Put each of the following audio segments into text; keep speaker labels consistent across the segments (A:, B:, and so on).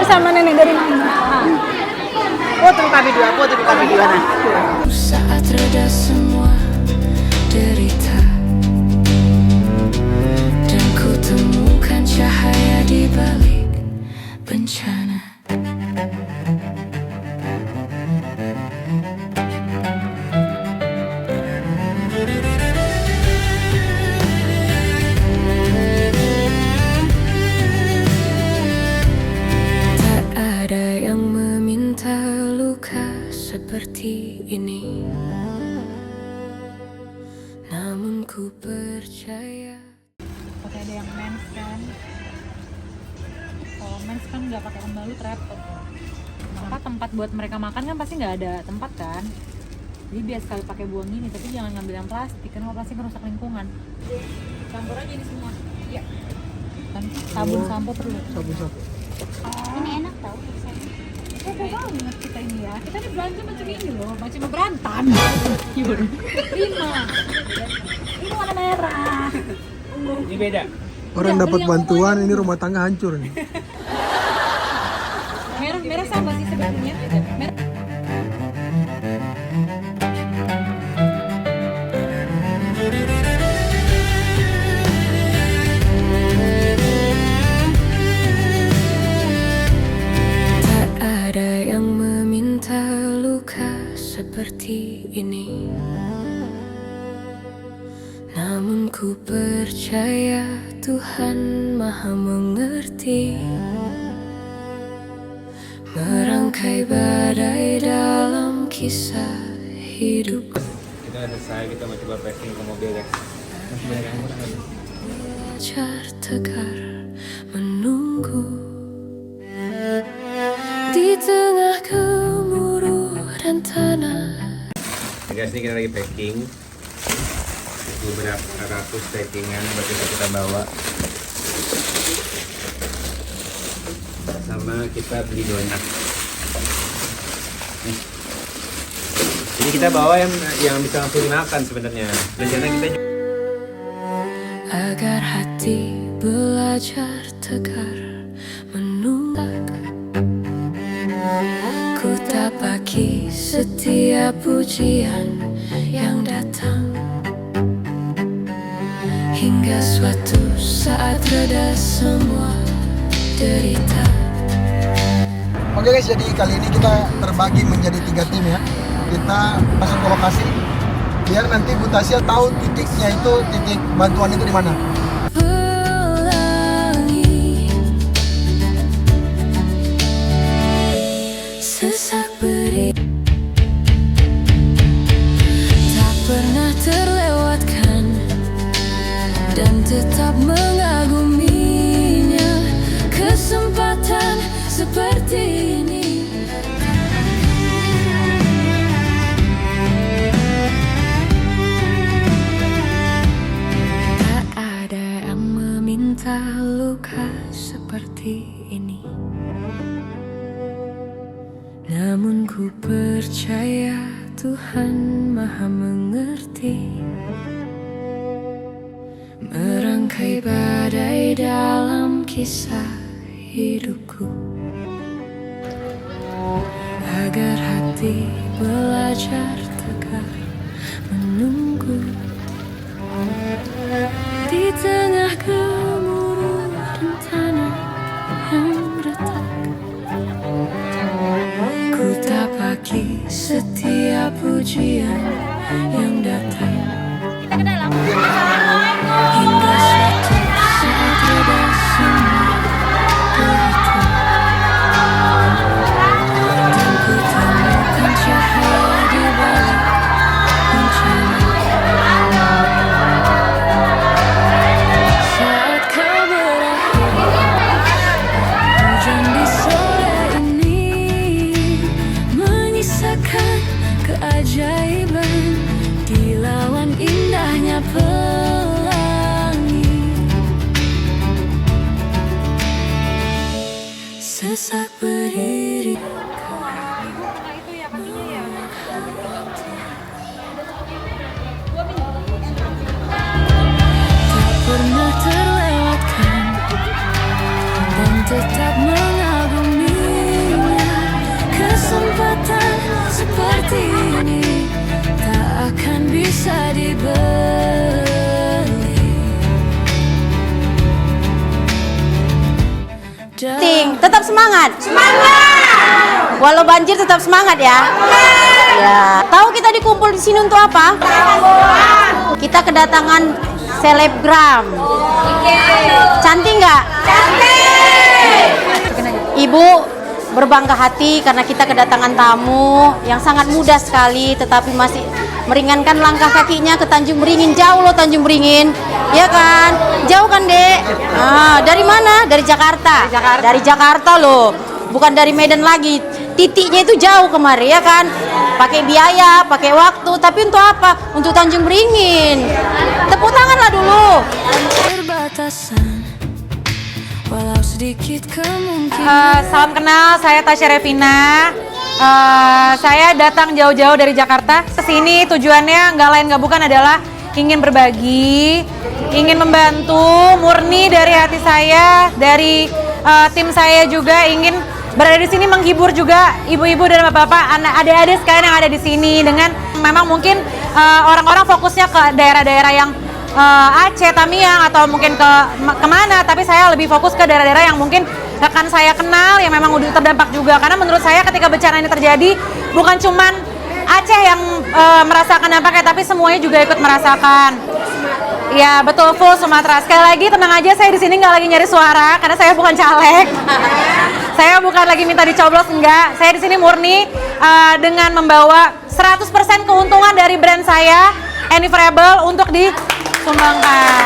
A: sama nenek dari mama.
B: Foto kami dua nah.
C: Saat reda semua derita dan ku temukan cahaya di balik bencana. Tak ada yang meminta luka seperti ini, namun ku percaya.
A: Pakai ada yang mens kan. Kalau mens kan nggak pakai pembalut repot. Tempat buat mereka makan kan pasti nggak ada tempat kan. Jadi biasa sekali pakai buang ini, tapi jangan ngambil yang plastik karena plastik merusak lingkungan. Campur aja ini semua. Iya. Kan sabun sampo perlu.
D: Sabu-sabu.
A: Ini enak tau rasanya. Banget kita ini ya. Kita nih belanja macam ini loh, macam berantan. Lima. Ini warna merah.
B: Ini beda.
D: Orang
A: Yang
D: dapat
A: beli yang
D: bantuan, ini rumah tangga hancur nih.
A: Merah sama sih sebetulnya. Merah.
C: Tak ada yang meminta luka seperti ini, namun ku percaya Tuhan Maha mengerti. Merangkai badai dalam kisah hidup.
B: Kita udah selesai, kita mau coba packing ke mobil guys.
C: Belajar tegar menunggu di tengah gemuruh dan tanah.
B: Guys, ini kita lagi packing beberapa ratus packingan buat kita bawa, sama kita beli donat. Jadi kita bawa yang bisa langsung dimakan sebenarnya. Rencana kita
C: Agar hati belajar tegar menunggak, ku tapaki setiap pujian yang datang, hingga suatu saat reda semua derita.
D: Oke guys, jadi kali ini kita terbagi menjadi 3 tim ya. Kita masuk ke lokasi biar nanti Bu Tasya tahu titiknya itu, titik bantuan itu di mana.
C: Pelangi sesak beri tak pernah terlewatkan dan tetap mengaguminya. Kesempatan seperti ini tak ada yang meminta luka seperti ini, namun ku percaya Tuhan Maha mengerti. Merangkai badai dalam kisah hidupku, agar hati belajar tegar menunggu di tengah gemuruh dan tanah yang retak. Ku tapaki setiap pujian yang datang, hingga suatu saat reda semua derita, dan ku temukan cahaya di balik bencana. Saat kau berakhir, hujan di sore ini menyisakan keajaiban di lawan indahnya pelangi. Sesak berdiri tak pernah terlewatkan dan tetap mengagumi.
E: semangat? Semangat! Walau banjir tetap semangat ya? Ya. Tahu kita dikumpul di sini untuk apa? Kita kedatangan selebgram. Cantik nggak? Cantik! Ibu berbangga hati karena kita kedatangan tamu yang sangat muda sekali tetapi masih meringankan langkah kakinya ke Tanjung Beringin. Jauh loh Tanjung Beringin, ya kan? Jauh kan dek? Dari mana? Dari Jakarta. Dari Jakarta loh, bukan dari Medan lagi. Titiknya itu jauh kemari ya kan? Pakai biaya, pakai waktu, tapi untuk apa? Untuk Tanjung Beringin. Tepuk tanganlah dulu.
C: Perbatasan, walau sedikit kemungkinan.
A: Salam kenal, saya Tasya Revina. Saya datang jauh-jauh dari Jakarta ke sini. Tujuannya nggak lain nggak bukan adalah ingin berbagi, ingin membantu, murni dari hati saya, dari tim saya juga ingin berada di sini menghibur juga ibu-ibu dan bapak-bapak, adik-adik sekalian yang ada di sini. Dengan memang mungkin orang-orang fokusnya ke daerah-daerah yang Aceh, Tamiang atau mungkin kemana, tapi saya lebih fokus ke daerah-daerah yang mungkin rekan saya kenal yang memang udah terdampak juga. Karena menurut saya ketika bencana ini terjadi bukan cuman Aceh yang merasakan dampaknya, tapi semuanya juga ikut merasakan. Ya betul, full Sumatera. Sekali lagi tenang aja, saya di sini nggak lagi nyari suara karena saya bukan caleg. Saya bukan lagi minta dicoblos, enggak. Saya di sini murni dengan membawa 100% keuntungan dari brand saya Anyforable untuk disumbangkan.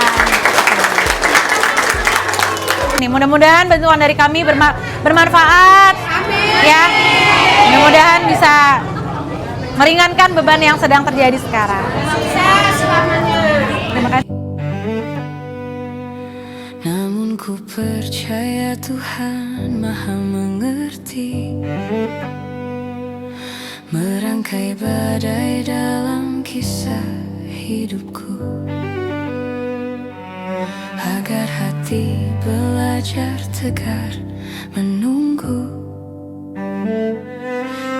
A: Nih, mudah-mudahan bantuan dari kami bermanfaat. Ya, mudah-mudahan bisa meringankan beban yang sedang terjadi sekarang. Terima kasih.
C: Namun ku percaya Tuhan Maha mengerti, merangkai badai dalam kisah hidupku, agar hati belajar tegar menunggu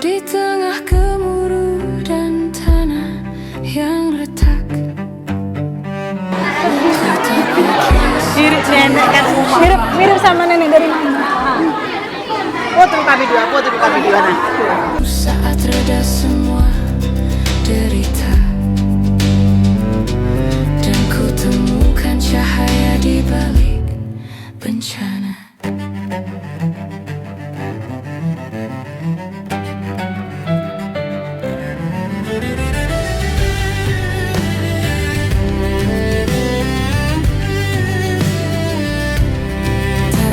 C: di tengah gemuruh dan tanah yang retak.
A: Mirip sama nenek dari mana?
C: Saat reda semua derita dan ku temukan cahaya di balik bencana.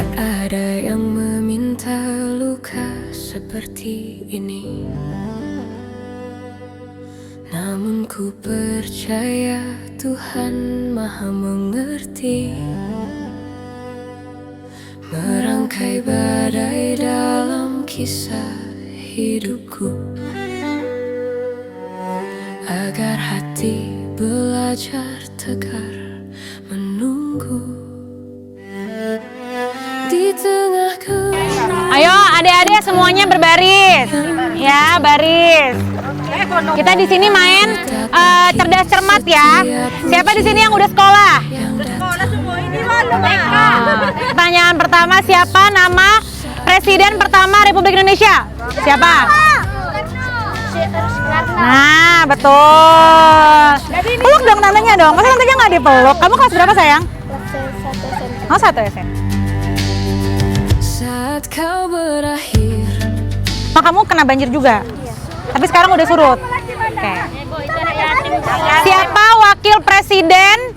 C: Tak ada yang meminta luka seperti ini, namun ku percaya Tuhan Maha mengerti, merangkai badai dalam kisah hidupku, agar hati belajar tegar menunggu di tengah
A: Ayo adik-adik semuanya berbaris. Ya, baris. Kita di sini main cerdas cermat ya. Siapa di sini yang udah sekolah? Pertanyaan pertama, siapa nama Presiden pertama Republik Indonesia? Siapa? Nah, betul. Peluk dong tantenya dong. Masa tantenya nggak dipeluk? Kamu kelas berapa sayang? Oh, 1 SMP.
C: saat kau berakhir.
A: Oh, kamu kena banjir juga? Tapi sekarang udah surut. Oke. Siapa wakil presiden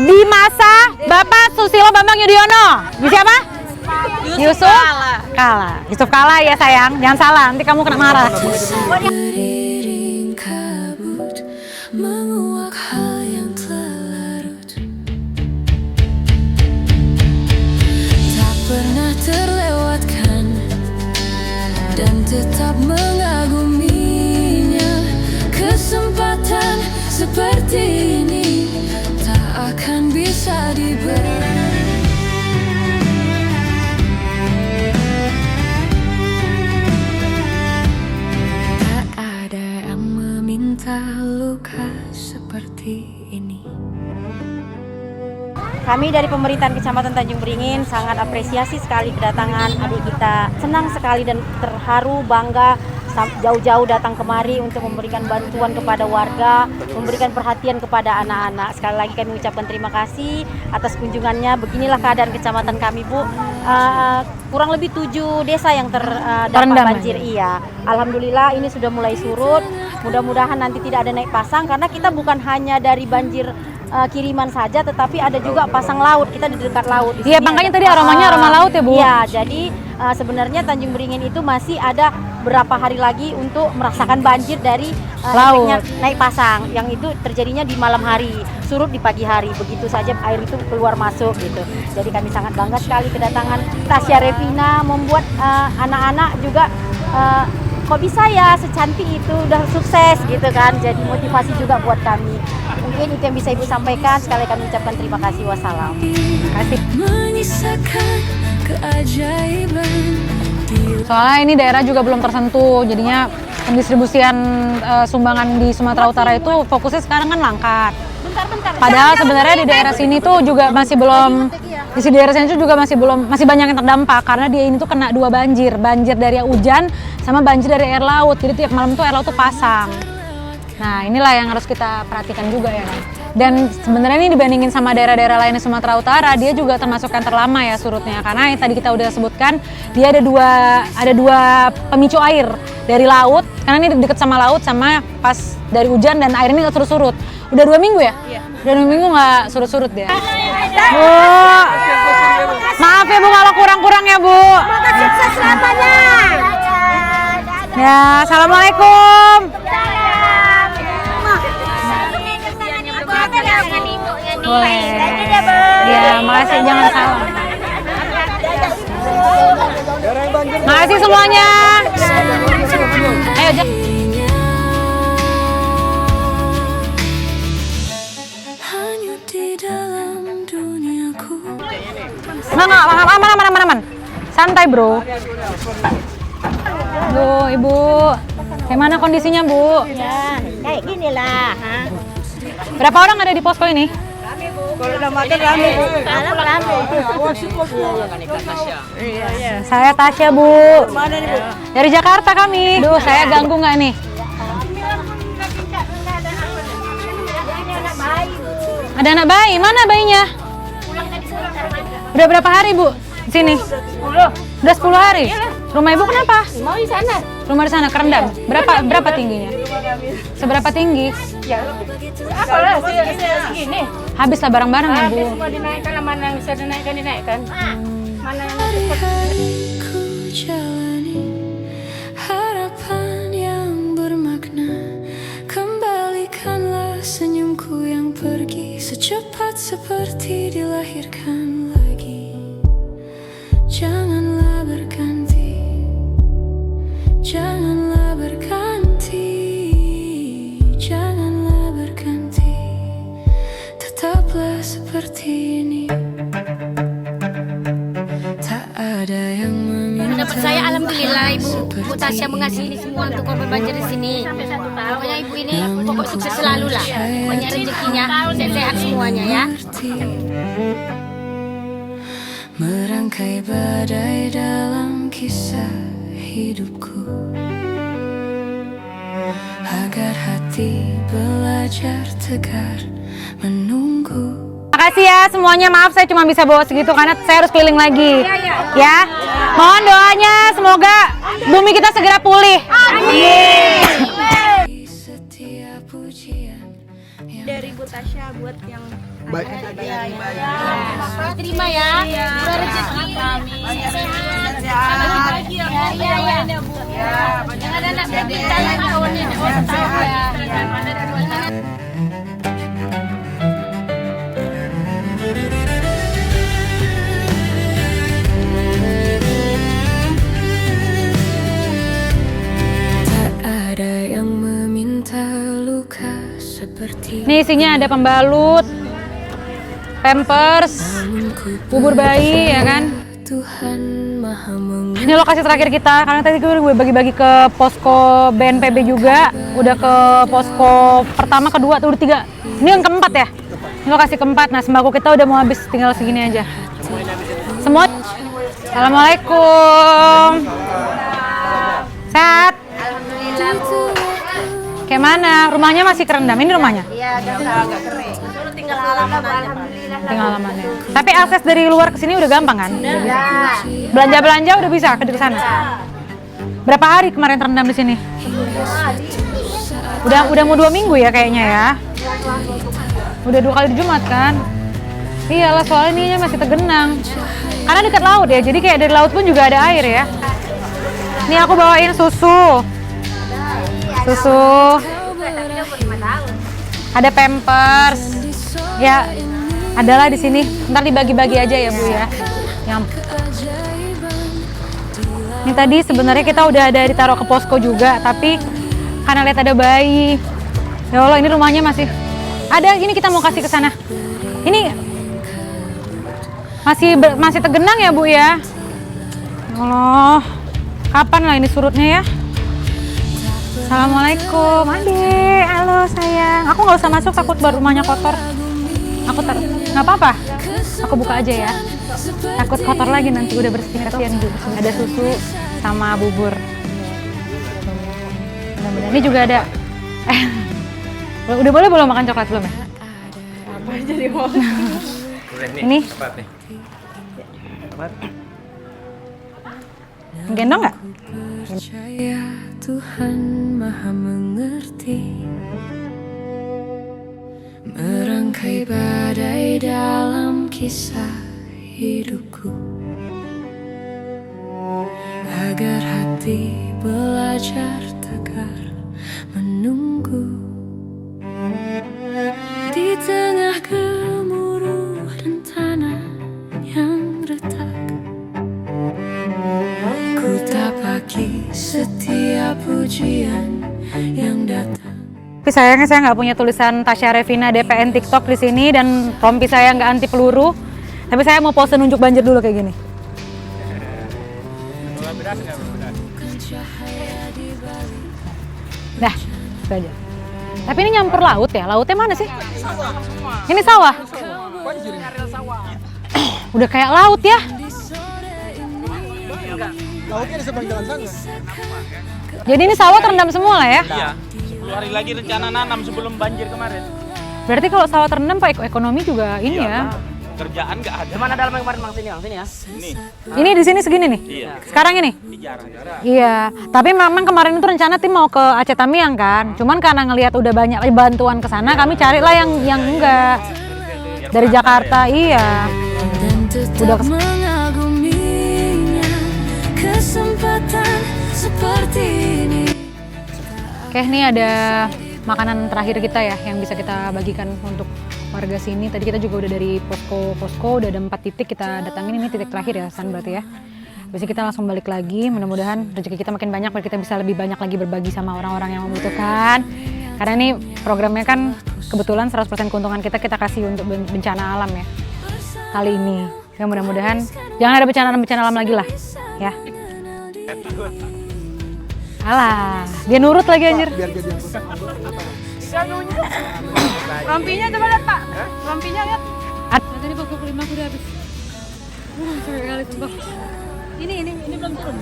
A: di masa Bapak Susilo Bambang Yudhoyono? Siapa? Yusuf Kala. Yusuf Kala ya sayang, jangan salah, nanti kamu kena marah.
C: Beriring kabut menguak hal yang telah larut, tak pernah terlewatkan dan tetap mengaguminya. Kesempatan seperti ini tak akan bisa diberi. Luka seperti ini.
E: Kami dari pemerintahan Kecamatan Tanjung Beringin sangat apresiasi sekali kedatangan adik kita. Senang sekali dan terharu, bangga jauh-jauh datang kemari untuk memberikan bantuan kepada warga, memberikan perhatian kepada anak-anak. Sekali lagi kami ucapkan terima kasih atas kunjungannya. Beginilah keadaan kecamatan kami, Bu. Kurang lebih 7 desa yang terdampak banjir. Iya, alhamdulillah ini sudah mulai surut. Mudah-mudahan nanti tidak ada naik pasang karena kita bukan hanya dari banjir kiriman saja, tetapi ada juga pasang laut. Kita di dekat laut.
A: Iya, makanya tadi aromanya aroma laut ya, Bu.
E: Iya, jadi sebenarnya Tanjung Beringin itu masih ada berapa hari lagi untuk merasakan banjir dari efeknya naik pasang, yang itu terjadinya di malam hari, surut di pagi hari, begitu saja air itu keluar masuk gitu. Jadi kami sangat bangga sekali kedatangan Tasya Revina, membuat anak-anak juga kok bisa ya secantik itu, udah sukses gitu kan. Jadi motivasi juga buat kami. Mungkin itu yang bisa Ibu sampaikan. Sekali kami ucapkan terima kasih. Wassalam.
A: Terima kasih.
C: Menyisakan keajaiban.
A: Soalnya ini daerah juga belum tersentuh, jadinya pendistribusian sumbangan di Sumatera Utara itu fokusnya sekarang kan Langkat. Padahal sebenarnya di daerah sini tuh juga masih belum, di daerah sini tuh juga masih banyak yang terdampak karena dia ini tuh kena 2 banjir dari hujan sama banjir dari air laut. Jadi tiap malam tuh air laut tuh pasang. Nah inilah yang harus kita perhatikan juga ya kan. Dan sebenarnya ini dibandingin sama daerah-daerah lain di Sumatera Utara, dia juga termasuk yang terlama ya surutnya. Karena yang tadi kita udah sebutkan, dia ada dua pemicu air dari laut, karena ini deket sama laut sama pas dari hujan dan air ini nggak surut-surut. Udah 2 minggu ya? Iya. Udah 2 minggu nggak surut-surut ya? Bu, maaf ya Bu kalau kurang-kurang ya Bu.
E: Sukses selamanya.
A: Ya, assalamualaikum. Boleh. Ya, makasih, jangan salah. Makasih semuanya. Ayo, Jack.
C: Hanya di dalam duniaku.
A: Aman. Santai, Bro. Bu, Ibu. Gimana kondisinya, Bu?
E: Ya, kayak gini lah.
A: Berapa orang ada di posko ini?
E: Kalau udah makan rame, Bu.
A: Saya Tasya, Bu.
E: Mana nih, Bu?
A: Dari Jakarta kami. Duh, saya ganggu nggak nih? Ada anak bayi. Mana bayinya? Udah berapa hari, Bu? Di sini? 10. Udah 10 hari? Rumah Ibu kenapa?
E: Mau di sana.
A: Rumah di sana kerendam. Berapa tingginya? Seberapa tinggi?
F: Ya, apalah segini.
A: Habislah barang-barang ya, Bu.
F: Habis semua dinaikkan, mana yang bisa dinaikkan. Mana yang
C: Ku jalani harapan yang bermakna. Kembalikanlah senyumku yang pergi secepat seperti dilahirkan lagi. Janganlah berganti, janganlah berganti, janganlah berganti. Tetaplah seperti ini. Tak ada yang meminta.
G: Dapat saya alhamdulillah Ibu Tasya mengasihi semua untuk korban banjir di sini. Pokoknya Ibu ini pokok sukses selalu lah. Banyak rezekinya, sehat semuanya ya.
C: Merangkai badai dalam kisah hidupku, agar hati belajar tegar menunggu.
A: Makasih ya semuanya, maaf saya cuma bisa bawa segitu karena saya harus keliling lagi. Ya, mohon doanya semoga bumi kita segera pulih. Amin.
C: Setiap pujian
G: Dari Bu Tasya buat yang
D: Baik.
G: terima ya. Dua rezeki. Sehat. Bahagia. Ya Bu. Yang ada anak berita yang kawannya ya.
A: Ini isinya ada pembalut, pampers, bubur bayi ya kan.
C: Tuhan Maha
A: Ini lokasi terakhir kita karena tadi gue bagi-bagi ke posko BNPB juga, udah ke posko pertama, kedua, udah 3. Ini yang keempat ya? Ini lokasi keempat. Nah, sembako kita udah mau habis, tinggal segini aja. Semua. Assalamualaikum. Sehat? Kayak mana? Rumahnya masih kerendam? Ini rumahnya?
E: Iya, agak kering. Tinggal halaman aja.
A: Tinggal halamannya. Tapi akses dari luar ke sini udah gampang kan? Udah bisa. Belanja-belanja udah bisa ke sana. Berapa hari kemarin terendam di sini? Udah mau 2 minggu ya kayaknya ya. Udah 2 kali di Jumat kan? Iyalah, soalnya ini masih tergenang. Karena dekat laut ya, jadi kayak dari laut pun juga ada air ya. Nih aku bawain susu. Ada Pampers. Ya, adalah di sini. Ntar dibagi-bagi aja ya Bu ya. Ini tadi sebenarnya kita udah ada ditaruh ke posko juga, tapi karena lihat ada bayi. Ya Allah, ini rumahnya masih ada. Ini kita mau kasih ke sana. Ini masih tergenang ya Bu ya. Ya Allah, kapan lah ini surutnya ya? Assalamualaikum, Ade. Halo sayang. Aku nggak usah masuk, takut baru rumahnya kotor. Aku nggak apa-apa. Aku buka aja ya. Takut kotor lagi nanti, udah bersih, kasihan Bu. Ada susu sama bubur. Mudah-mudahan ini juga ada. Udah boleh belum makan coklat belum ya? Apa jadi mau? Ini. Gendong nggak?
C: Percaya Tuhan Maha Mengerti, merangkai badai dalam kisah hidupku, agar hati belajar tegar menunggu di tengah gemuruh dan tanah yang retak. Ku tapaki setiap pujian yang datang.
A: Tapi sayangnya saya nggak punya tulisan Tasya Revina DPN TikTok di sini, dan rompi saya nggak anti peluru. Tapi saya mau pose nunjuk banjir dulu kayak gini. Dah, itu aja. Tapi ini nyampur laut ya? Lautnya mana sih? Ini sawah. Udah kayak laut ya?
D: Lautnya di seberang jalan sana.
A: Jadi ini sawah terendam semua lah ya?
H: Iya, 10 hari lagi rencana nanam sebelum banjir kemarin.
A: Berarti kalau sawah terendam Pak, ekonomi juga ini ya?
H: Kerjaan nggak ada.
F: Mana dalam yang kemarin Bang sini ya?
H: Ini,
A: Ini di sini segini nih?
H: iya.
A: Sekarang ini?
H: Jarang.
A: Iya, tapi memang kemarin itu rencana tim mau ke Aceh Tamiang kan. Cuman karena ngelihat udah banyak bantuan ke sana, kami carilah yang enggak. Dari Jakarta, iya.
C: Dan
A: Udah
C: tetap mengaguminya kesempatan seperti ini.
A: Oke, ini ada makanan terakhir kita ya yang bisa kita bagikan untuk warga sini. Tadi kita juga udah dari posko udah ada 4 titik kita datangin, ini titik terakhir ya San berarti ya. Habis ini kita langsung balik lagi, mudah-mudahan rezeki kita makin banyak biar kita bisa lebih banyak lagi berbagi sama orang-orang yang membutuhkan. Karena ini programnya kan kebetulan 100% keuntungan kita kasih untuk bencana alam ya kali ini. Ya mudah-mudahan jangan ada bencana alam lagi lah ya. Alah, dia nurut lagi anjir.
D: Biar jadi yang
F: Rompinya coba lihat Pak. Rompinya lihat.
A: Tadi posko kelima aku udah habis. Capek kali sumpah. Ini belum turun.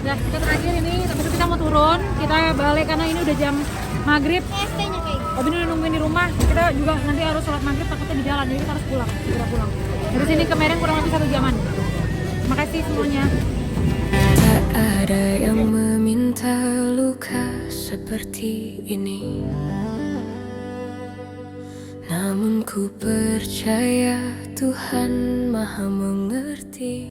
A: Nah, kita terakhir ini, tapi itu kita mau turun. Kita balik karena ini udah jam maghrib. Tapi ini udah nungguin di rumah. Kita juga nanti harus sholat maghrib, takutnya di jalan, jadi kita harus pulang. Segera pulang. Dari sini ke Medan kurang lebih 1 jaman. Terima kasih semuanya.
C: Tak ada yang meminta luka seperti ini, namun ku percaya Tuhan Maha Mengerti.